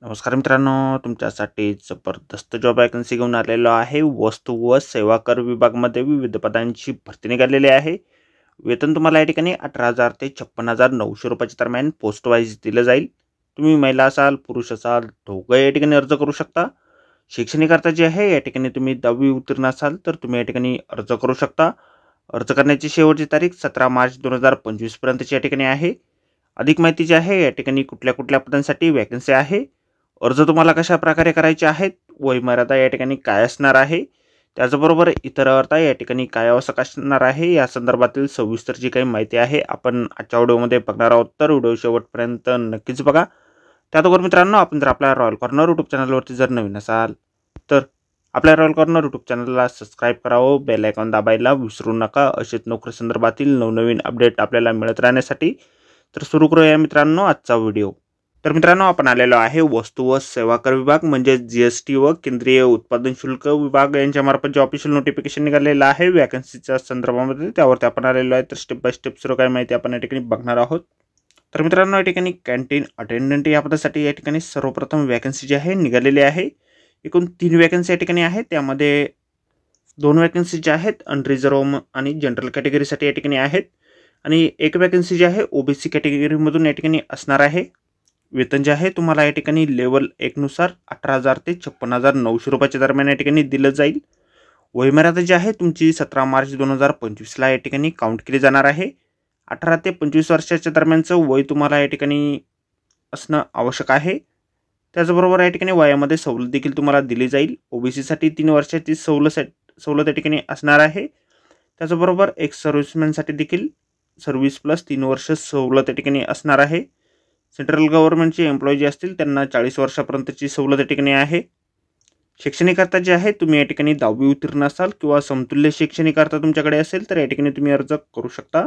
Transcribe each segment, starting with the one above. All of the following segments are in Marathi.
नमस्कार मित्रांनो, तुमच्यासाठी जबरदस्त जॉब वॅकन्सी घेऊन आलेलो आहे। वस्तू व सेवा कर विभागामध्ये विविध पदांची भरती निघालेली आहे। वेतन तुम्हाला या ठिकाणी 18,000 ते 56,900 रुपयाच्या दरम्यान पोस्ट वाईज दिलं जाईल। तुम्ही महिला असाल पुरुष असाल दोघं या ठिकाणी अर्ज करू शकता। शैक्षणिक अर्थ जे आहे या ठिकाणी तुम्ही 10वी उत्तीर्ण असाल तर तुम्ही या ठिकाणी अर्ज करू शकता। अर्ज करण्याची शेवटची तारीख 17 मार्च 2025 पर्यंतची या ठिकाणी आहे। अधिक माहिती जी आहे या ठिकाणी कुठल्या पदांसाठी वॅकन्सी आहे, अर्ज तुम्हाला कशा प्रकारे करायचे आहेत, वयमर्यादा या ठिकाणी काय असणार आहे, त्याचबरोबर इतर अर्थ या ठिकाणी काय आवश्यक असणार आहे या संदर्भातील सविस्तर जी काही माहिती आहे आपण आजच्या व्हिडिओमध्ये बघणार आहोत। तर व्हिडिओ शेवटपर्यंत नक्कीच बघा। त्याचबरोबर मित्रांनो, आपण जर आपल्या रॉयल कॉर्नर यूट्यूब चॅनलवरती जर नवीन असाल तर आपल्या रॉयल कॉर्नर यूट्यूब चॅनलला सबस्क्राईब करावं, बेल आयकॉन दाबायला विसरू नका असेच नोकरी संदर्भातील नवनवीन अपडेट आपल्याला मिळत राहण्यासाठी। तर सुरू करूया मित्रांनो आजचा व्हिडिओ। तर मित्रांनो, आपण आलेलो आहे वस्तू व सेवा कर विभाग म्हणजे जीएसटी व केंद्रीय उत्पादन शुल्क विभाग यांच्या मार्फत जे ऑफिशियल नोटिफिकेशन निघालेलं आहे वॅकन्सीच्या संदर्भामध्ये, त्यावरती आपण आलेलो आहे। तर स्टेप बाय स्टेप सर्व काही माहिती आपण या ठिकाणी बघणार आहोत। तर मित्रांनो, या ठिकाणी कॅन्टीन अटेंडंट या पदासाठी या ठिकाणी सर्वप्रथम वॅकन्सी जी आहे निघालेली आहे। एकूण 3 वॅकन्सी या ठिकाणी आहेत। त्यामध्ये 2 वॅकन्सी ज्या आहेत अनरिझर्व्ह आणि जनरल कॅटेगरीसाठी या ठिकाणी आहेत आणि एक वॅकन्सी जी आहे ओबीसी कॅटेगरीमधून या ठिकाणी असणार आहे। वेतन जे आहे तुम्हाला या ठिकाणी लेवल 1 नुसार 18,000 ते 56,900 रुपयाच्या दरम्यान या ठिकाणी दिलं जाईल। वयमर्यादा जी आहे तुमची 17 मार्च 2025 ला या ठिकाणी काउंट केली जाणार आहे। 18 ते 25 वर्षाच्या दरम्यानचं वय तुम्हाला या ठिकाणी असणं आवश्यक आहे। त्याचबरोबर या ठिकाणी वयामध्ये सवलत देखील तुम्हाला दिली जाईल। ओबीसीसाठी 3 वर्षाची सवलत या ठिकाणी असणार आहे। त्याचबरोबर एक सर्व्हिसमॅनसाठी देखील सर्व्हिस प्लस 3 वर्ष सवलत या ठिकाणी असणार आहे। सेंट्रल गव्हर्नमेंटचे एम्प्लॉई जे असतील त्यांना 40 वर्षापर्यंतची सवलत या ठिकाणी आहे। शैक्षणिक अर्थ जे आहे तुम्ही या ठिकाणी 10वी उत्तीर्ण असाल किंवा समतुल्य शैक्षणिक अर्थ तुमच्याकडे असेल तर या ठिकाणी तुम्ही अर्ज करू शकता।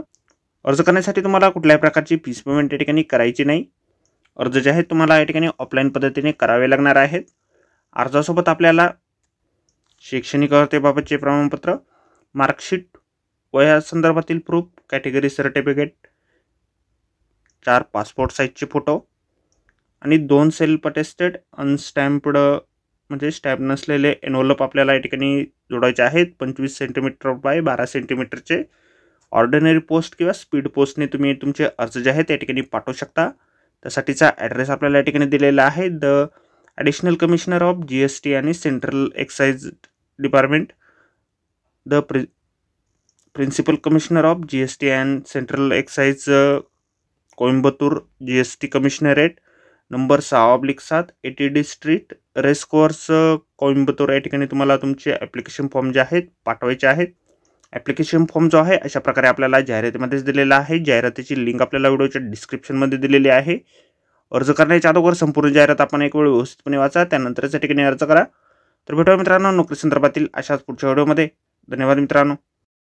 अर्ज करण्यासाठी तुम्हाला कुठल्याही प्रकारची फीस पेमेंट या ठिकाणी करायची नाही। अर्ज जे आहेत तुम्हाला या ठिकाणी ऑफलाईन पद्धतीने करावे लागणार आहेत। अर्जासोबत आपल्याला शैक्षणिक अर्हतेबाबतचे प्रमाणपत्र, मार्कशीट, वया संदर्भातील प्रूफ, कॅटेगरी सर्टिफिकेट, 4 पासपोर्ट साईजचे फोटो आणि 2 सेल्फ अटेस्टेड अनस्टॅम्प्ड म्हणजे स्टॅम्प नसलेले एनव्हलप आपल्याला या ठिकाणी जोडायचे आहेत। 25 सेंटीमीटर बाय 12 सेंटीमीटरचे ऑर्डिनरी पोस्ट किंवा स्पीड पोस्टने तुम्ही तुमचे अर्ज जे आहेत त्या ठिकाणी पाठवू शकता। त्यासाठीचा ॲड्रेस आपल्याला या ठिकाणी दिलेला आहे। The additional commissioner of GST आणि central excise department, the principal commissioner of GST and central excise Coimbatore GST commissionerate, number 6/7 ATD street, race course Coimbatore या ठिकाणी तुम्हाला तुमचे ॲप्लिकेशन फॉर्म जे आहेत पाठवायचे आहेत। ॲप्लिकेशन फॉर्म जो आहे अशा प्रकारे आपल्याला जाहिरातीमध्येच दिलेला आहे। जाहिरातीची लिंक आपल्याला व्हिडिओच्या डिस्क्रिप्शनमध्ये दिलेली आहे। अर्ज करण्याच्या अगोदर संपूर्ण जाहिरात आपण एक वेळ व्यवस्थितपणे वाचा, त्यानंतरच या ठिकाणी अर्ज करा। तर भेटूया मित्रांनो नोकरी संदर्भातील अशाच पुढच्या व्हिडिओमध्ये। धन्यवाद मित्रांनो।